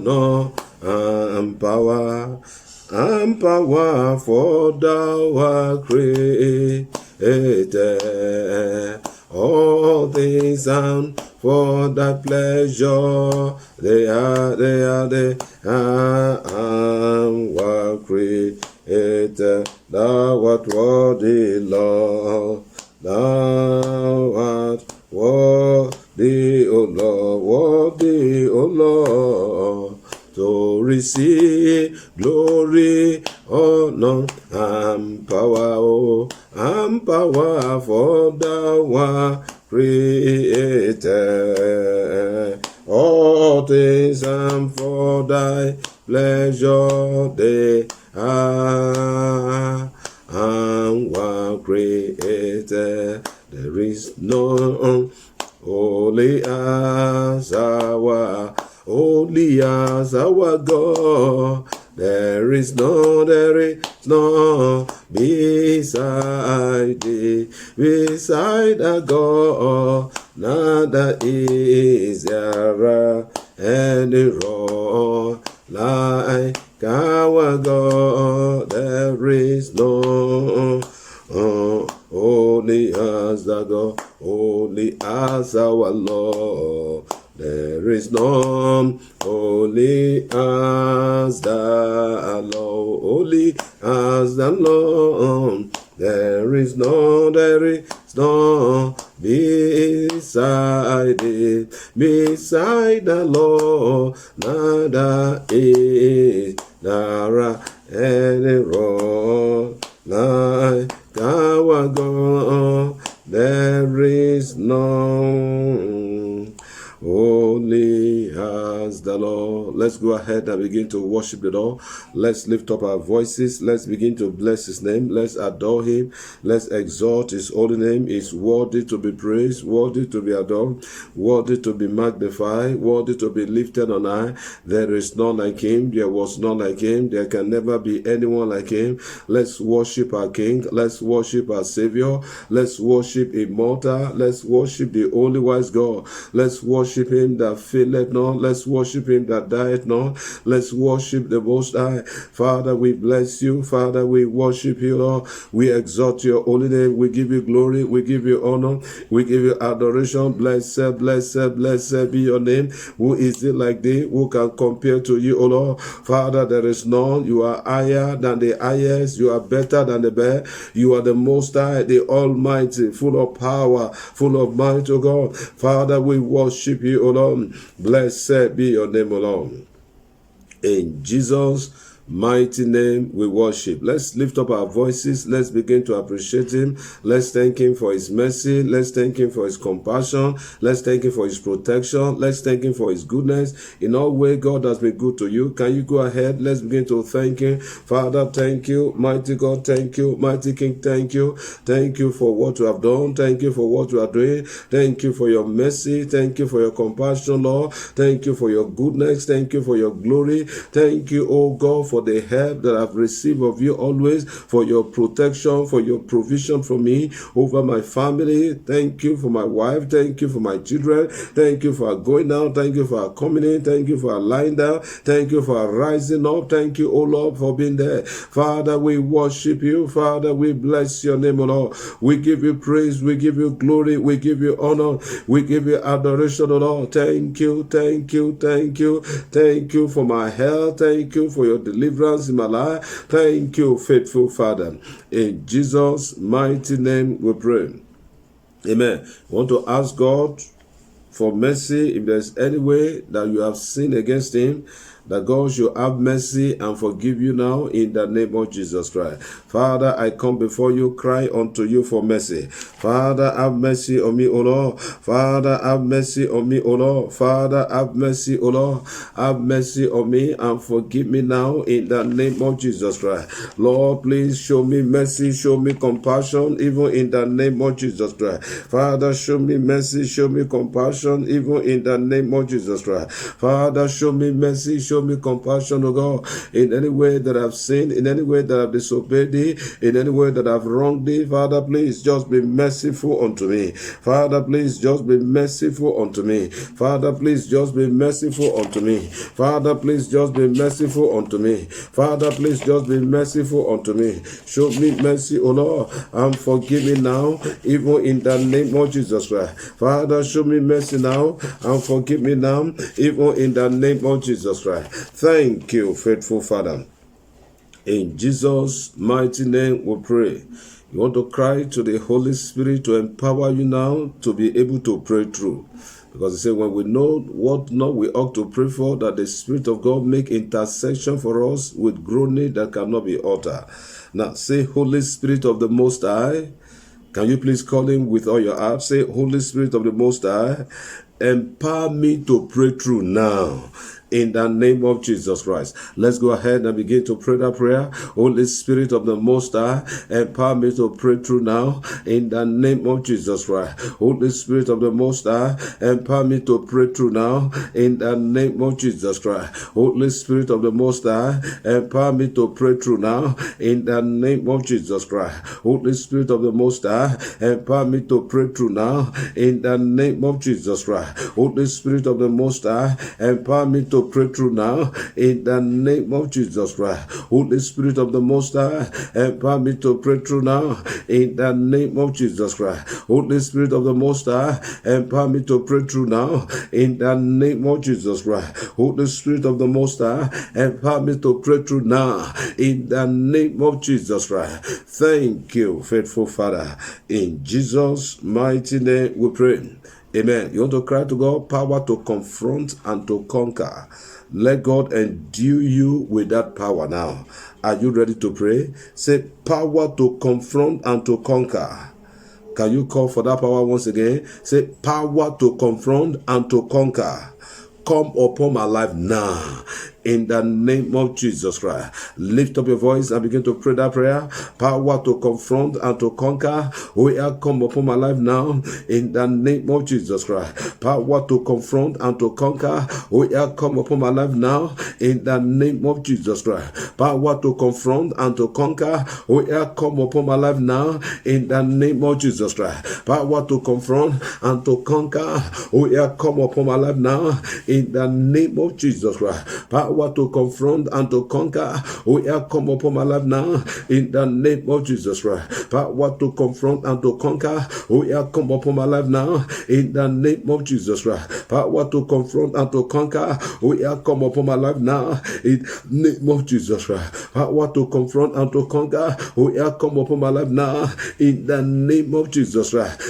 honor and power, for thou art created all things, and for thy pleasure they are and were created. Thou art worthy, Lord. Thou art worthy, O Lord, worthy, O Lord, to receive glory, honor, and power, for thou art created all things, and for thy pleasure they are and were created. There is none holy as our God. There is none beside thee, beside our God. Neither is there any rock like our God. There is no holy as the God, holy as our Lord. There is none holy as the Lord, holy as the Lord. There is none beside it, beside the Lord. Neither is there any rock like our God. There is none holy as the Lord. Let's go ahead and begin to worship the Lord. Let's lift up our voices. Let's begin to bless his name. Let's adore him. Let's exalt his holy name. He's worthy to be praised, worthy to be adored, worthy to be magnified, worthy to be lifted on high. There is none like him. There was none like him. There can never be anyone like him. Let's worship our King. Let's worship our Savior. Let's worship immortal. Let's worship the only wise God. Let's worship him that faileth not. Let's worship him that dieth not. Let's worship the Most High. Father, we bless you. Father, we worship you, Lord. We exalt your holy name. We give you glory. We give you honor. We give you adoration. Blessed, blessed, blessed be your name. Who is it like thee? Who can compare to you, O Lord? Father, there is none. You are higher than the highest. You are better than the best. You are the Most High, the Almighty, full of power, full of might, O God. Father, we worship you, O Lord. Blessed be your name, O Lord. In Jesus' mighty name we worship. Let's lift up our voices. Let's begin to appreciate him. Let's thank him for his mercy. Let's thank him for his compassion. Let's thank him for his protection. Let's thank him for his goodness. In all way, God has been good to you. Can you go ahead? Let's begin to thank him. Father, thank you. Mighty God, thank you. Mighty King, thank you. Thank you for what you have done. Thank you for what you are doing. Thank you for your mercy. Thank you for your compassion, Lord. Thank you for your goodness. Thank you for your glory. Thank you, oh God, for the help that I've received of you always, for your protection, for your provision for me, over my family. Thank you for my wife. Thank you for my children. Thank you for our going out. Thank you for our coming in. Thank you for our lying down. Thank you for our rising up. Thank you, oh Lord, for being there. Father, we worship you. Father, we bless your name, oh Lord. We give you praise. We give you glory. We give you honor. We give you adoration, oh Lord. Thank you. Thank you. Thank you. Thank you for my health. Thank you for your deliverance in my life. Thank you, faithful Father. In Jesus' mighty name we pray. Amen. I want to ask God for mercy. If there's any way that you have sinned against him, that God should have mercy and forgive you now in the name of Jesus Christ. Father, I come before you, cry unto you for mercy. Father, have mercy on me, O Lord. Father, have mercy on me, O Lord. Father, have mercy, O Lord. Have mercy on me and forgive me now in the name of Jesus Christ. Lord, please show me mercy, show me compassion, even in the name of Jesus Christ. Father, show me mercy, show me compassion, even in the name of Jesus Christ. Father, show me mercy, show me compassion, O God. In any way that I've sinned, in any way that I've disobeyed thee, in any way that I've wronged thee, Father, please just be merciful unto me. Father, please just be merciful unto me. Father, please just be merciful unto me. Father, please just be merciful unto me. Father, please just be merciful unto me. Show me mercy, O Lord, and forgive me now, even in the name of Jesus Christ. Father, show me mercy now and forgive me now, even in the name of Jesus Christ. Thank you, faithful Father. In Jesus' mighty name we pray. You want to cry to the Holy Spirit to empower you now to be able to pray through. Because he said, when we know what not we ought to pray for, that the Spirit of God make intercession for us with groaning that cannot be uttered. Now say, Holy Spirit of the Most High, can you please call him with all your heart? Say, Holy Spirit of the Most High, empower me to pray through now. In the name of Jesus Christ. Let's go ahead and begin to pray that prayer. Holy Spirit of the Most High, empower me to pray through now. In the name of Jesus Christ. Holy Spirit of the Most High, empower me to pray through now. In the name of Jesus Christ. Holy Spirit of the Most High, empower me to pray through now. In the name of Jesus Christ. Holy Spirit of the Most High, empower me to pray through now. In the name of Jesus Christ. Holy Spirit of the Most High, empower me to pray through now in the name of Jesus Christ. Holy Spirit of the Most High, empower me to pray through now in the name of Jesus Christ. Holy Spirit of the Most High, empower me to pray through now in the name of Jesus Christ. Holy Spirit of the Most High, empower me to pray through now in the name of Jesus Christ. Thank you, faithful Father. In Jesus' mighty name we pray. Amen. You want to cry to God, power to confront and to conquer. Let God endue you with that power now. Are you ready to pray? Say, power to confront and to conquer. Can you call for that power once again? Say, power to confront and to conquer. Come upon my life now. In the name of Jesus Christ. Lift up your voice and begin to pray that prayer. Power to confront and to conquer. Will come upon my life now. In the name of Jesus Christ. Power to confront and to conquer. Will come upon my life now. In the name of Jesus Christ. Power to confront and to conquer. Will come upon my life now. In the name of Jesus Christ. Power to confront and to conquer. Will come upon my life now. In the name of Jesus Christ. Power to confront and to conquer. Will come upon my life now. In the name of Jesus Christ. Power to confront and to conquer. Will come upon my life now. In the name of Jesus Christ. Power to confront and to conquer. Will come upon my life now. In the name of Jesus Christ. Power to confront and to conquer. Will come upon my life now. In the name of Jesus Christ.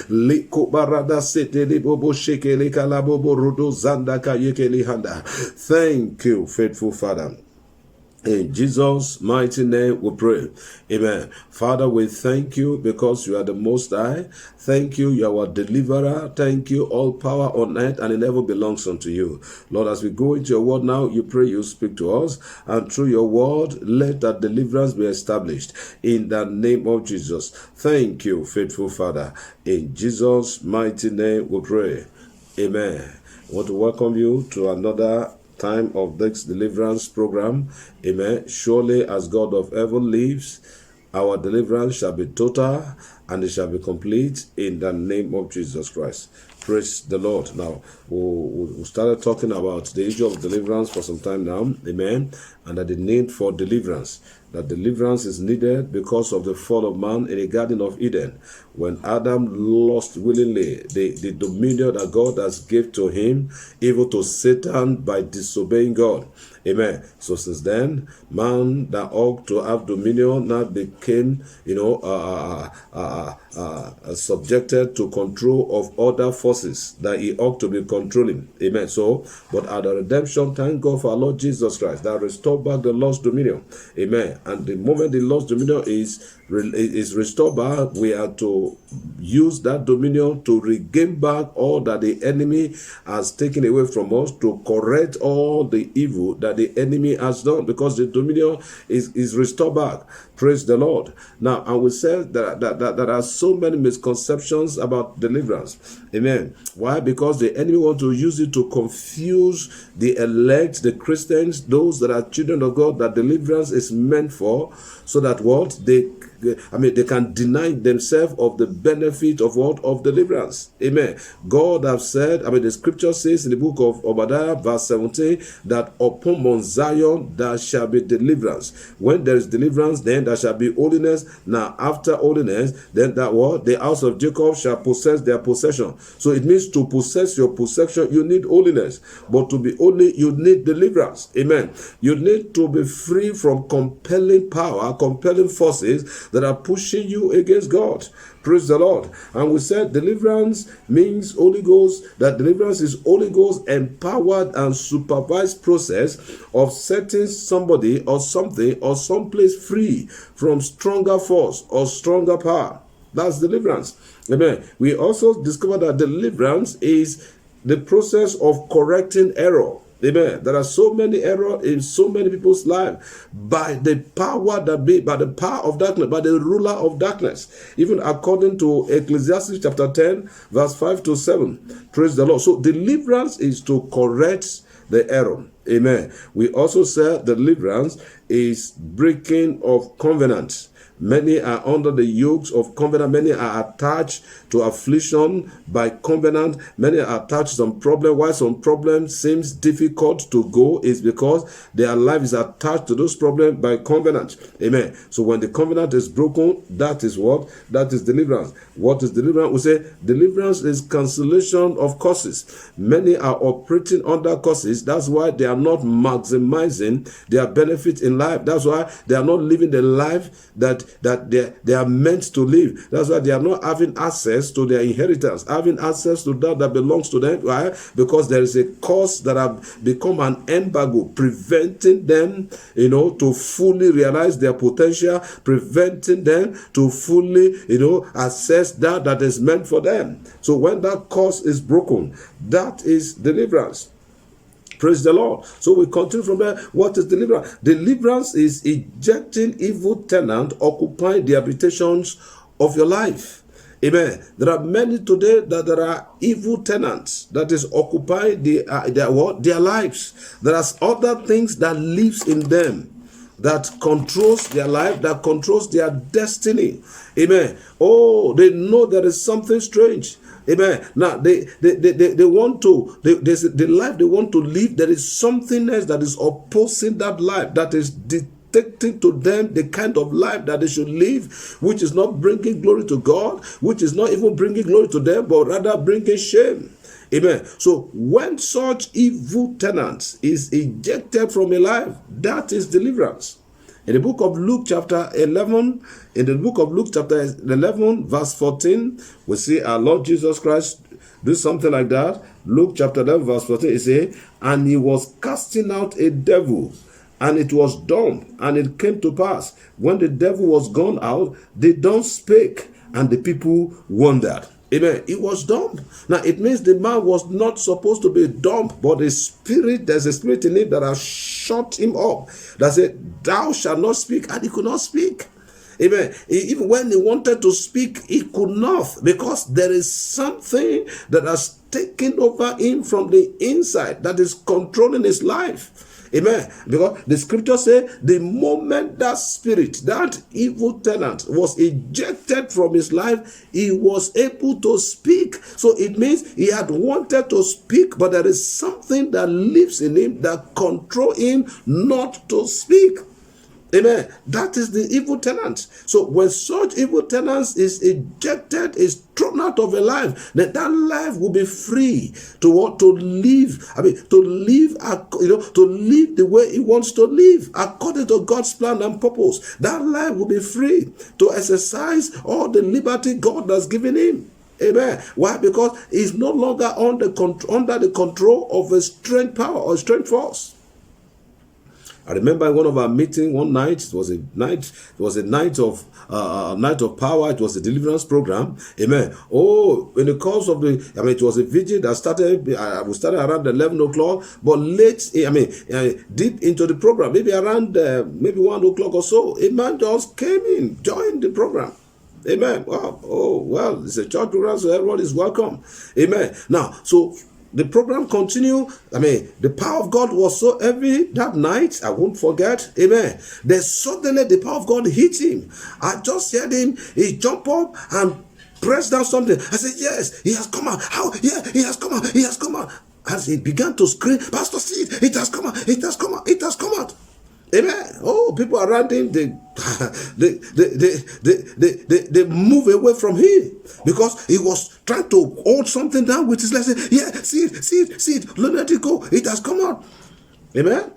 Thank you, faithful Father. In Jesus' mighty name we pray. Amen. Father, we thank you because you are the Most High. Thank you, you are our deliverer. Thank you, all power on earth and it never belongs unto you. Lord, as we go into your word now, you pray you speak to us, and through your word, let that deliverance be established in the name of Jesus. Thank you, faithful Father. In Jesus' mighty name we pray. Amen. I want to welcome you to another time of this deliverance program. Amen. Surely as God of heaven lives, our deliverance shall be total and it shall be complete in the name of Jesus Christ. Praise the Lord. Now, we started talking about the issue of deliverance for some time now. Amen. And that the need for deliverance. That deliverance is needed because of the fall of man in the Garden of Eden. When Adam lost willingly the dominion that God has given to him, even to Satan by disobeying God. Amen. So since then, man that ought to have dominion now became, subjected to control of other forces that he ought to be controlling. Amen. So, but at the redemption, thank God for our Lord Jesus Christ that restored back the lost dominion. Amen. And the moment the lost dominion is restored back, we are to use that dominion to regain back all that the enemy has taken away from us, to correct all the evil that the enemy has done, because the dominion is restored back. Praise the Lord. Now, and we said that there are so many misconceptions about deliverance. Amen. Why? Because the enemy wants to use it to confuse the elect, the Christians, those that are children of God, that deliverance is meant for, so that what? They can deny themselves of the benefit of what? Of deliverance. Amen. God has said, the scripture says in the book of Obadiah, verse 17, that upon Mount Zion there shall be deliverance. When there is deliverance, then there shall be holiness. Now, after holiness, then that what? The house of Jacob shall possess their possession. So it means to possess your possession, you need holiness. But to be holy, you need deliverance. Amen. You need to be free from compelling power, compelling forces that are pushing you against God. Praise the Lord. And we said deliverance means Holy Ghost, that deliverance is Holy Ghost empowered and supervised process of setting somebody or something or someplace free from stronger force or stronger power. That's deliverance. Amen. We also discovered that deliverance is the process of correcting error. Amen. There are so many errors in so many people's life by the power of darkness, by the ruler of darkness. Even according to Ecclesiastes chapter 10, verse 5 to 7. Praise the Lord. So deliverance is to correct the error. Amen. We also said deliverance is breaking of covenants. Many are under the yokes of covenant. Many are attached to affliction by covenant. Many are attached to some problem. Why some problem seems difficult to go is because their life is attached to those problems by covenant. Amen. So when the covenant is broken, that is what? That is deliverance. What is deliverance? We say deliverance is cancellation of curses. Many are operating under curses. That's why they are not maximizing their benefit in life. That's why they are not living the life that they are meant to live. That's why they are not having access to their inheritance, having access to that belongs to them. Why? Because there is a cause that have become an embargo, preventing them, to fully realize their potential, preventing them to fully, access that is meant for them. So when that cause is broken, that is deliverance. Praise the Lord. So we continue from there. What is deliverance? Deliverance is ejecting evil tenant occupying the habitations of your life. Amen. There are many today that there are evil tenants that is occupying their lives. There are other things that lives in them, that controls their life, that controls their destiny. Amen. Oh, they know there is something strange. Amen. Now they want to, the life they want to live, there is something else that is opposing that life, that is dictating to them the kind of life that they should live, which is not bringing glory to God, which is not even bringing glory to them, but rather bringing shame. Amen. So when such evil tenants is ejected from a life, that is deliverance. In the book of Luke chapter 11, verse 14, we see our Lord Jesus Christ do something like that. Luke chapter 11, verse 14, it says, and he was casting out a devil, and it was dumb. And it came to pass, when the devil was gone out, the dumb spake, and the people wondered. Amen. It was dumb. Now it means the man was not supposed to be dumb, but there's a spirit in him that has shut him up. That said, thou shalt not speak, and he could not speak. Amen. Even when he wanted to speak, he could not, because there is something that has taken over him from the inside that is controlling his life. Amen. Because the scripture says the moment that spirit, that evil tenant was ejected from his life, he was able to speak. So it means he had wanted to speak, but there is something that lives in him that controls him not to speak. Amen. That is the evil tenant. So when such evil tenants is ejected, is thrown out of a life, then that life will be free to what? To live. To live the way he wants to live according to God's plan and purpose. That life will be free to exercise all the liberty God has given him. Amen. Why? Because he's no longer under the control of a strange power or strange force. I remember one of our meeting one night. It was a night of power. It was a deliverance program. Amen. Oh, in the course of it was a vigil that started. We started around 11 o'clock, but late. Deep into the program, maybe around maybe 1 o'clock or so, a man just came in, joined the program. Amen. Wow. Oh, well, it's a church program, so everyone is welcome. Amen. Now, so the program continued. The power of God was so heavy that night. I won't forget. Amen. Then suddenly the power of God hit him. I just heard him. He jumped up and pressed down something. I said, yes, he has come out. How? Yeah, he has come out. He has come out. As he began to scream, Pastor, see it has come out. It has come out. It has come out. Amen. Oh, people around him, they move away from him because he was trying to hold something down with his legs. Yeah, see it. Let it go. It has come out. Amen.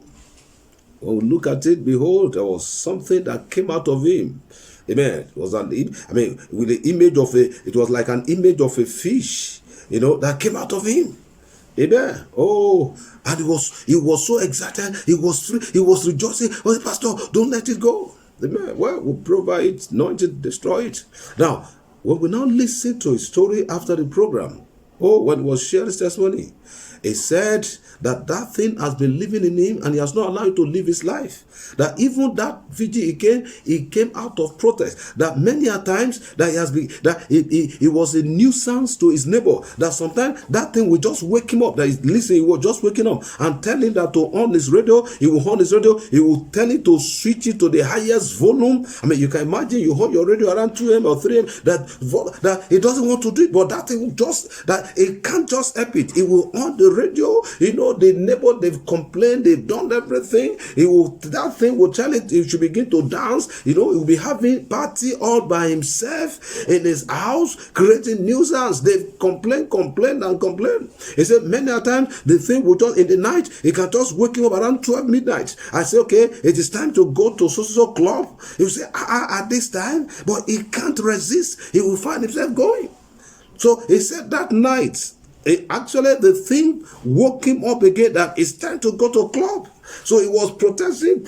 When we look at it, behold, there was something that came out of him. Amen. It was with the image of it was like an image of a fish, that came out of him. Amen. Oh, and he was so excited. He was rejoicing. Oh, Pastor, don't let it go. Amen. Well, we'll provide it, anoint it, destroy it. Now, when we now listen to his story after the program, when he was sharing his testimony, he said that thing has been living in him and he has not allowed him to live his life. That even that vigil he came out of protest. That many a times that he was a nuisance to his neighbor. That sometimes that thing will just wake him up. That he was just waking up and tell him that to on his radio. He will on his radio. He will tell him to switch it to the highest volume. You can imagine you hold your radio around 2 a.m. or 3 a.m. That he doesn't want to do it, but that thing will just that it can't just help it. It will on the radio. The neighbor, they've complained, they've done everything. That thing will tell it should begin to dance. He will be having party all by himself in his house, creating nuisance. They've complained. He said many a time the thing will just in the night, he can just wake him up around 12 midnight. I say, okay, it is time to go to so club. He will say, at this time, but he can't resist. He will find himself going. So he said that night, actually the thing woke him up again that it's time to go to club. So he was protesting,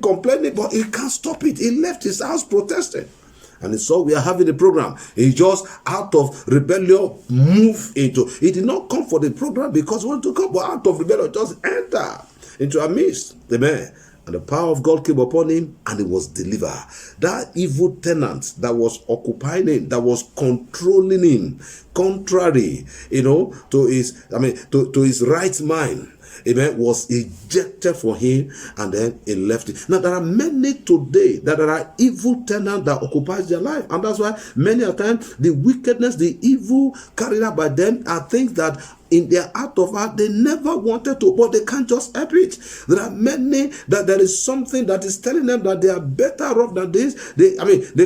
complaining, but he can't stop it. He left his house protesting. And he saw we are having a program. He just out of rebellion moved into. He did not come for the program because he wanted to come, but out of rebellion just enter into our midst. Amen. And the power of God came upon him and he was delivered. That evil tenant that was occupying him, that was controlling him, contrary, to his right mind, amen, was ejected from him and then he left it. Now, there are many today that there are evil tenants that occupies their life. And that's why many a time the wickedness, the evil carried out by them are things that in their heart of heart, they never wanted to, but they can't just help it. There are many that there is something that is telling them that they are better off than this. They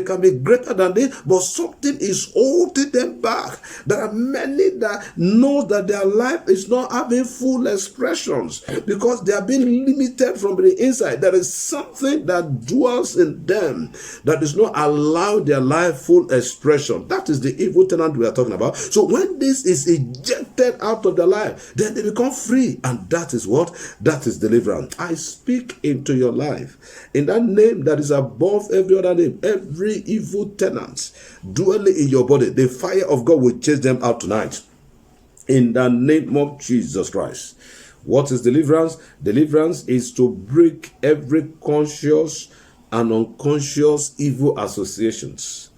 can be greater than this, but something is holding them back. There are many that know that their life is not having full expressions because they are being limited from the inside. There is something that dwells in them that is not allowing their life full expression. That is the evil tenant we are talking about. So when this is ejected out of their life, then they become free, and that is what? That is deliverance. I speak into your life in that name that is above every other name. Every evil tenant dwelling in your body, the fire of God will chase them out tonight in the name of Jesus Christ. What is deliverance? Deliverance is to break every conscious and unconscious evil associations.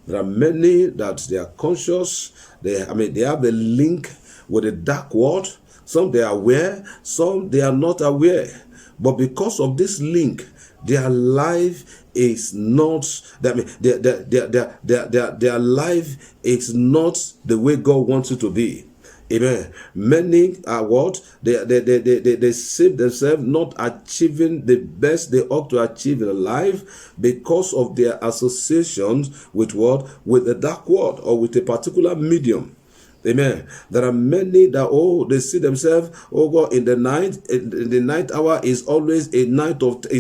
There are many that they are conscious. They have a link with the dark world. Some they are aware, some they are not aware. But because of this link, their life is not. Their life is not the way God wants it to be. Amen. Many are what? They save themselves not achieving the best they ought to achieve in life because of their associations with what? With the dark world or with a particular medium. Amen. There are many that they see themselves, God, in the night hour is always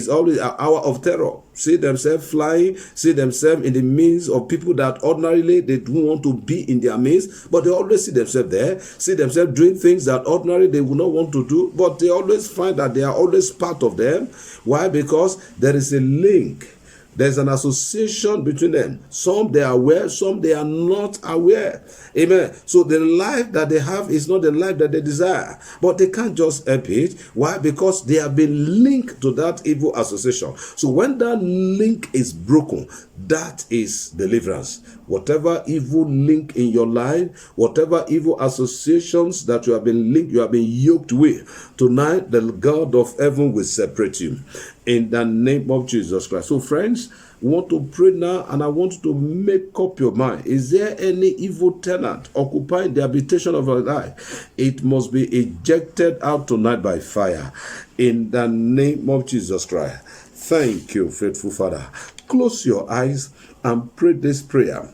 always an hour of terror. See themselves flying, see themselves in the midst of people that ordinarily they don't want to be in their midst, but they always see themselves there, see themselves doing things that ordinarily they would not want to do, but they always find that they are always part of them. Why? Because there is a link. There's an association between them. Some they are aware, some they are not aware. Amen. So the life that they have is not the life that they desire. But they can't just help it. Why? Because they have been linked to that evil association. So when that link is broken, that is deliverance. Whatever evil link in your life, whatever evil associations that you have been linked, you have been yoked with, tonight the God of heaven will separate you in the name of Jesus Christ. So friends, we want to pray now, and I want you to make up your mind. Is there any evil tenant occupying the habitation of your life? It must be ejected out tonight by fire in the name of Jesus Christ. Thank you, faithful Father. Close your eyes and pray this prayer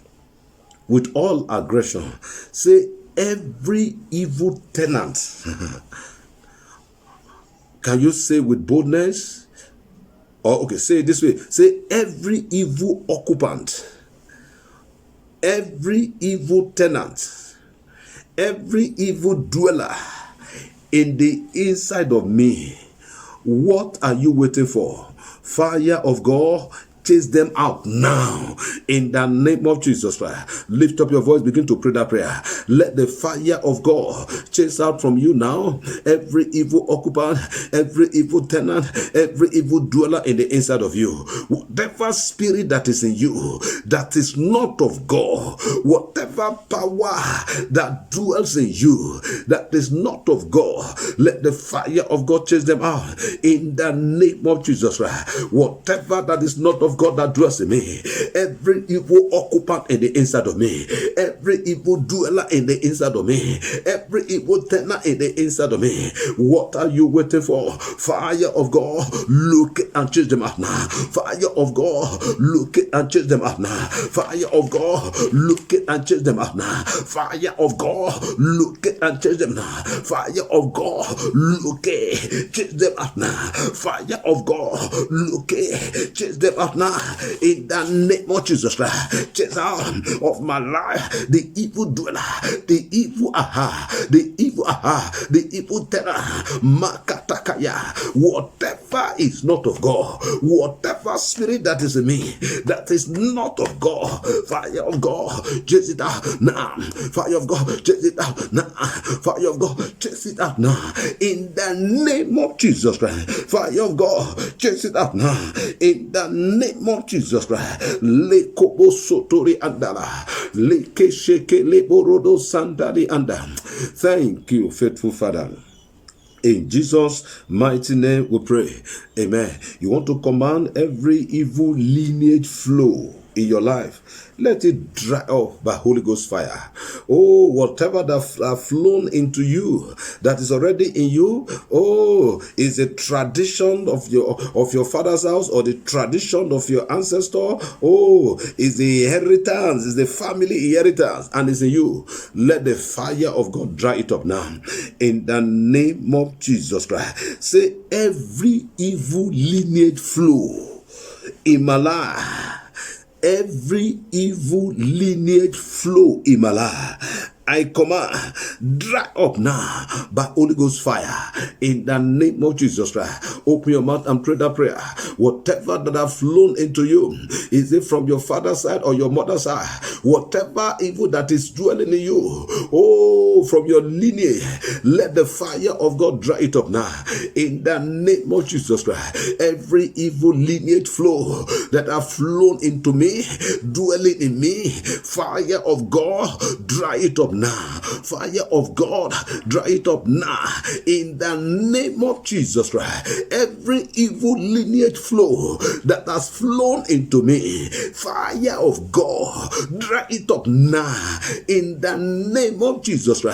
with all aggression. Say, every evil tenant. Can you say with boldness? Or okay, say it this way. Say, every evil occupant, every evil tenant, every evil dweller in the inside of me. What are you waiting for? Fire of God, chase them out now in the name of Jesus Christ. Lift up your voice, begin to pray that prayer. Let the fire of God chase out from you now every evil occupant, every evil tenant, every evil dweller in the inside of you. Whatever spirit that is in you that is not of God, whatever power that dwells in you that is not of God, let the fire of God chase them out in the name of Jesus Christ. Whatever that is not of God that dwells in me, every evil occupant in the inside of me, every evil dweller in the inside of me, every evil tenant in the inside of me, what are you waiting for? Fire of God, look and chase them out now. Fire of God, look and chase them out now. Fire of God, look and chase them out now. Fire of God, look and chase them now. Fire of God, look, chase them out now. Fire of God, look, chase them out now. In the name of Jesus Christ, chase out of my life the evil dweller, the evil the evil terror, makatakaya. Whatever is not of God, whatever spirit that is in me that is not of God, fire of God, chase it out now. Fire of God, chase it out now. Fire of God, chase it out now. In the name of Jesus Christ, fire of God, chase it out now. In the name of Jesus Christ, le kobo sotori andala, le kesheke le borodo sandali anda. Thank you, faithful Father. In Jesus' mighty name we pray. Amen. You want to command every evil lineage flow in your life. Let it dry up by Holy Ghost fire. Oh, whatever that have flown into you, that is already in you, is a tradition of your father's house or the tradition of your ancestor. Is the inheritance, is the family inheritance, and is in you. Let the fire of God dry it up now. In the name of Jesus Christ. Say, every evil lineage flow in my life, every evil lineage flow in my life, I command, dry up now by Holy Ghost fire in the name of Jesus Christ. Open your mouth and pray that prayer. Whatever that have flown into you, is it from your father's side or your mother's side? Whatever evil that is dwelling in you, from your lineage, let the fire of God dry it up now in the name of Jesus Christ. Every evil lineage flow that have flown into me, dwelling in me, fire of God, dry it up now. Fire of God, dry it up now in the name of Jesus Christ. Every evil lineage flow that has flown into me, fire of God, dry it up now in the name of Jesus Christ.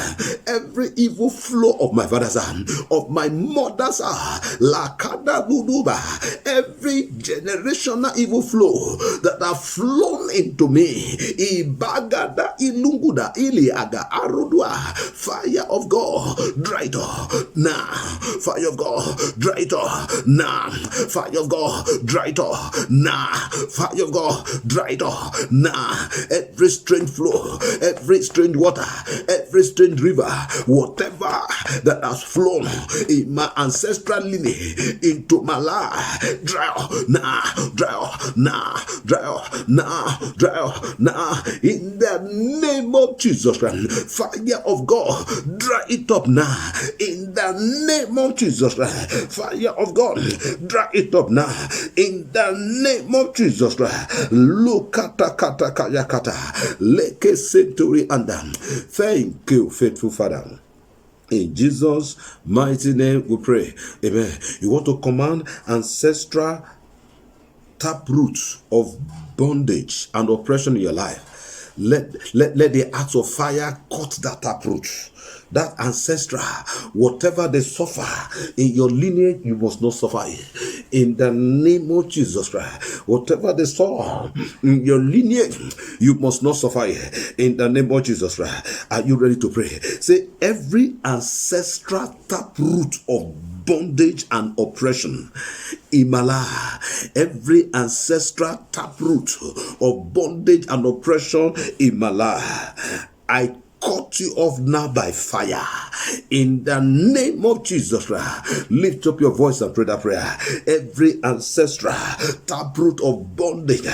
Every evil flow of my father's hand, of my mother's hand, lakada buduba, every generational evil flow that have flown into me, ibagada ilunguda ili Laga Arudua. Fire of God, dry it up now. Fire of God, dry it up now. Fire of God, dry it up now. Fire of God, dry it up now. Every strange flow, every strange water, every strange river, whatever that has flown in my ancestral lineage into my life, dry up now, dry up now, dry up now, dry up now. In the name of Jesus Christ, fire of God, dry it up now. In the name of Jesus Christ, fire of God, dry it up now. In the name of Jesus Christ, Lukata kata kaya kata, leke century andam. Thank you, faithful Father. In Jesus' mighty name we pray. Amen. You want to command ancestral taproot of bondage and oppression in your life. Let the acts of fire cut that taproot. That ancestral, whatever they suffer in your lineage, you must not suffer it. In the name of Jesus Christ, whatever they suffer in your lineage, you must not suffer it. In the name of Jesus Christ, are you ready to pray? Say, every ancestral taproot of bondage and oppression in my life, every ancestral taproot of bondage and oppression in my life, I cut you off now by fire. In the name of Jesus Christ, lift up your voice and pray that prayer. Every ancestral taproot of bondage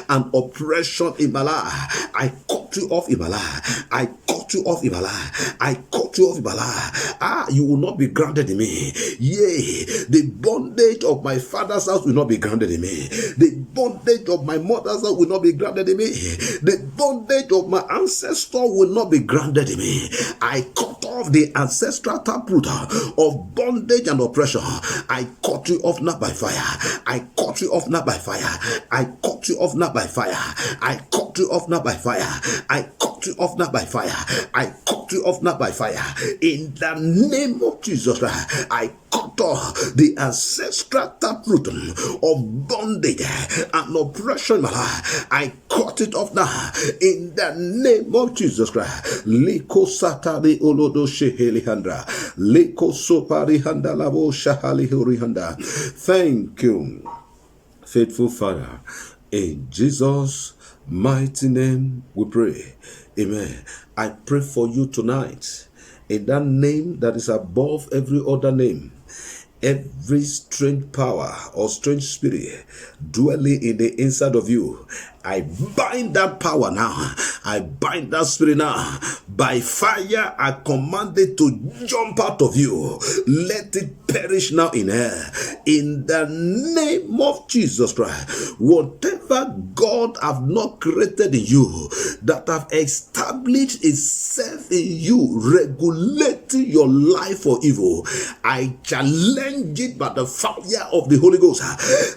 and oppression in my life, I cut you off in my life. I cut you off in my life. I cut you off in my life. You will not be grounded in me. Yea, the bondage of my father's house will not be grounded in me. The bondage of my mother's house will not be grounded in me. The bondage of my ancestor will not be grounded in me. I cut off the ancestral taproot of bondage and oppression. I cut you off now by fire. I cut you off now by fire. I cut you off now by fire. I cut you off now by fire. I cut you off now by fire. I cut you off now by fire. In the name of Jesus Christ, I cut off the ancestral taproot of bondage and oppression. I cut it off now in the name of Jesus Christ. Liko satari olodo shehelihandra. Liko sopari handalabo shahali hurihanda. Thank you, faithful Father. In Jesus' mighty name we pray. Amen. I pray for you tonight in that name that is above every other name. Every strange power or strange spirit dwelling in the inside of you, I bind that power now. I bind that spirit now. By fire, I command it to jump out of you. Let it perish now in air. In the name of Jesus Christ, whatever God have not created in you, that have established itself in you, regulating your life for evil, I challenge it by the fire of the Holy Ghost.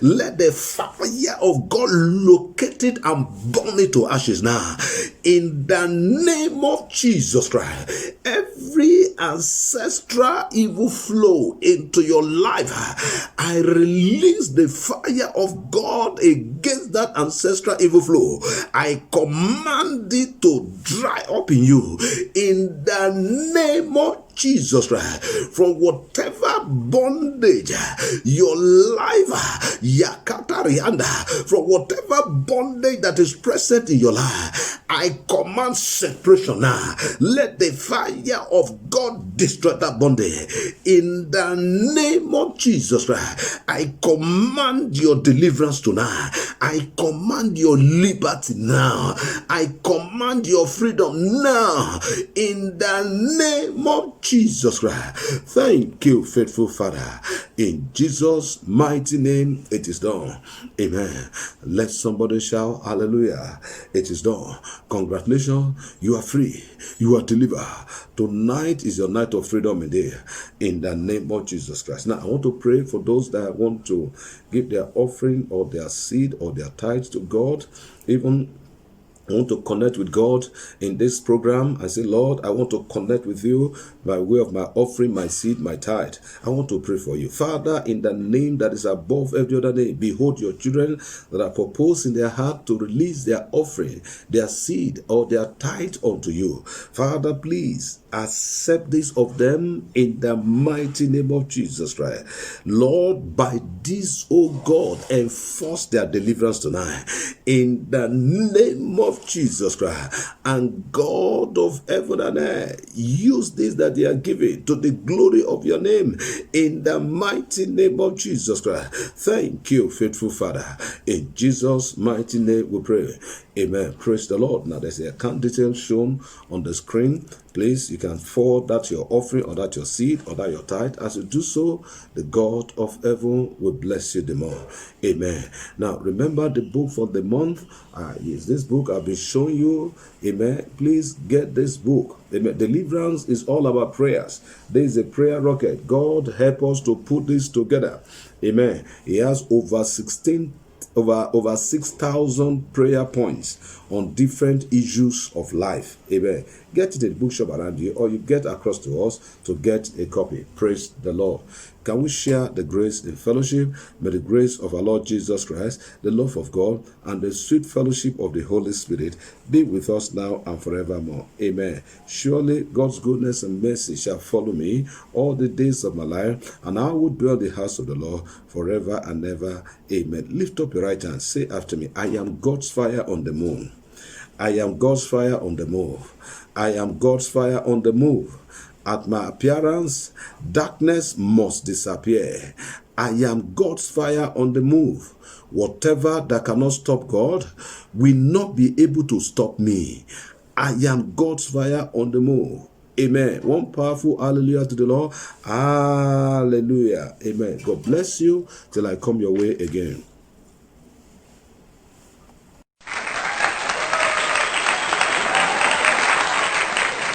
Let the fire of God locate it and burn it to ashes now. In the name of Jesus Christ, every ancestral evil flow into your life, I release the fire of God against that ancestral evil flow. I command it to dry up in you. In the name of Jesus Christ, from whatever bondage your life, from whatever bondage that is present in your life, I command separation now. Let the fire of God destroy that bondage. In the name of Jesus Christ, I command your deliverance tonight. I command your liberty now. I command your freedom now. In the name of Jesus Christ. Thank you, faithful Father. In Jesus' mighty name, it is done. Amen. Let somebody shout, hallelujah. It is done. Congratulations. You are free. You are delivered. Tonight is your night of freedom indeed. In the name of Jesus Christ. Now, I want to pray for those that want to give their offering or their seed or their tithes to God, even I want to connect with God in this program. I say, Lord, I want to connect with you by way of my offering, my seed, my tithe. I want to pray for you. Father, in the name that is above every other name, behold your children that are proposed in their heart to release their offering, their seed, or their tithe unto you. Father, please accept this of them in the mighty name of Jesus Christ. Lord, by this, oh God, enforce their deliverance tonight in the name of Jesus Christ. And God of heaven and earth, use this that they are giving to the glory of your name in the mighty name of Jesus Christ. Thank you, faithful Father. In Jesus' mighty name we pray. Amen. Praise the Lord. Now there's a account details shown on the screen. Please, you can forward that your offering or that your seed or that your tithe. As you do so, the God of heaven will bless you the more. Amen. Now remember the book for the month. Yes, this book I've been showing you. Amen. Please get this book. Amen. Deliverance is all about prayers. There is a prayer rocket. God help us to put this together. Amen. He has over 6,000 prayer points on different issues of life. Amen. Get it at the bookshop around you, or you get across to us to get a copy. Praise the Lord. Can we share the grace in fellowship? May the grace of our Lord Jesus Christ, the love of God, and the sweet fellowship of the Holy Spirit be with us now and forevermore. Amen. Surely God's goodness and mercy shall follow me all the days of my life, and I will dwell in the house of the Lord forever and ever. Amen. Lift up your right hand. Say after me, I am God's fire on the moon. I am God's fire on the move. I am God's fire on the move. At my appearance, darkness must disappear. I am God's fire on the move. Whatever that cannot stop God will not be able to stop me. I am God's fire on the move. Amen. One powerful hallelujah to the Lord. Hallelujah. Amen. God bless you till I come your way again.